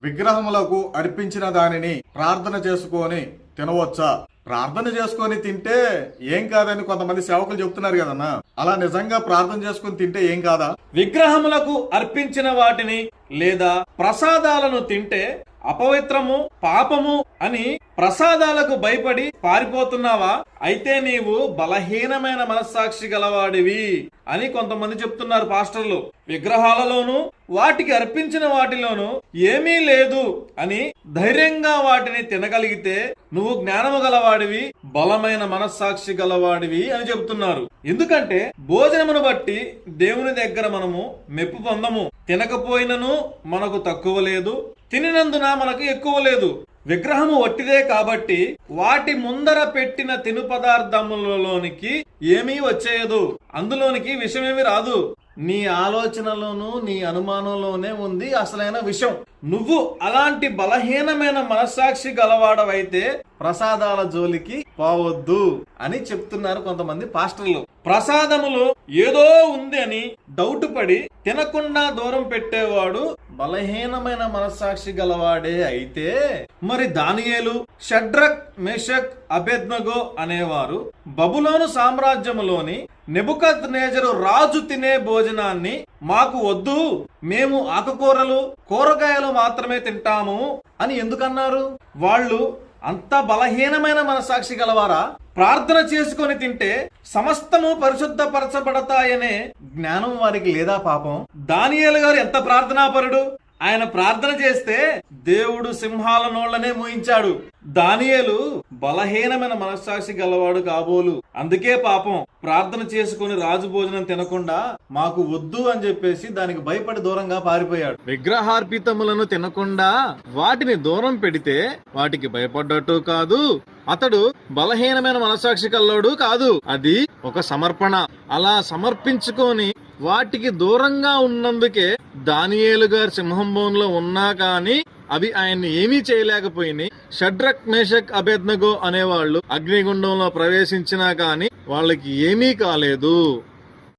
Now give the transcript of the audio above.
విగ్రహములకు అర్పించిన దానిని ప్రార్థన చేసుకొని తినవచ్చా? ప్రార్థన చేసుకొని తింటే ఏం కాదని కొంతమంది సేవకులు చెప్తున్నారు కదన్నా, అలా నిజంగా ప్రార్థన చేసుకొని తింటే ఏం కాదా? విగ్రహములకు అర్పించిన వాటిని లేదా ప్రసాదాలను తింటే అపవిత్రము, పాపము అని ప్రసాదాలకు భయపడి పారిపోతున్నావా? అయితే నీవు బలహీనమైన మనస్సాక్షి గలవాడివి అని కొంతమంది చెప్తున్నారు పాస్టర్లు. విగ్రహాలలోనూ వాటికి అర్పించిన వాటిలోనూ ఏమీ లేదు అని ధైర్యంగా వాటిని తినగలిగితే నువ్వు జ్ఞానము గలవాడివి, బలమైన మనస్సాక్షి గలవాడివి అని చెబుతున్నారు. ఎందుకంటే భోజనమును బట్టి దేవుని దగ్గర మనము మెప్పు పొందము. తినకపోయినను మనకు తక్కువ లేదు, తినినందున మనకు ఎక్కువ లేదు. విగ్రహము వట్టిదే కాబట్టి వాటి ముందర పెట్టిన తిను పదార్థములలోనికి ఏమీ వచ్చేయదు, అందులోనికి విషమేమి రాదు. నీ ఆలోచనలోనూ నీ అనుమానంలోనే ఉంది అసలైన విషయం. నువ్వు అలాంటి బలహీనమైన మనస్సాక్షి గలవాడవైతే ప్రసాదాల జోలికి పోవద్దు అని చెప్తున్నారు కొంతమంది పాస్టర్లు. ప్రసాదములో ఏదో ఉంది అని డౌట్ పడి తినకుండా దూరం పెట్టేవాడు బలహీనమైన మనస్సాక్షి గలవాడే అయితే, మరి దానియేలు, షడ్రక్, మేషక్, అబేద్నగో అనేవారు బబులోను సామ్రాజ్యములోని నెబుకద్నెజరు రాజు తినే భోజనాన్ని మాకు వద్దు, మేము ఆకుకూరలు, కూరగాయలు మాత్రమే తింటాము అని ఎందుకన్నారు? వాళ్ళు అంత బలహీనమైన మనసాక్షి గలవారా? ప్రార్థన చేసుకొని తింటే సమస్తము పరిశుద్ధపరచబడతాయనే జ్ఞానం వారికి లేదా? పాపం దానియేలు గారు ఎంత ప్రార్థనాపరుడు. ఆయన ప్రార్థన చేస్తే దేవుడు సింహాల నోళ్లనే మూయించాడు. దానియేలు బలహీనమైన మనస్సాక్షి గలవాడు కాబోలు. అందుకే పాపం ప్రార్థన చేసుకుని రాజు భోజనం తినకుండా మాకు వద్దు అని చెప్పేసి దానికి భయపడి దూరంగా పారిపోయాడు. విగ్రహార్పితములను తినకుండా వాటిని దూరం పెడితే వాటికి భయపడ్డట్టు కాదు, అతడు బలహీనమైన మనస్సాక్షి కల్లోడు కాదు. అది ఒక సమర్పణ. అలా సమర్పించుకొని వాటికి దూరంగా ఉన్నందుకే దానియేలు గారు సింహం బోన్లో ఉన్నా కానీ అవి ఆయన్ని ఏమీ చేయలేకపోయినాయి. షడ్రక్, మేషక్, అబేద్నగో అనేవాళ్ళు అగ్నిగుండంలో ప్రవేశించినా కానీ వాళ్ళకి ఏమీ కాలేదు.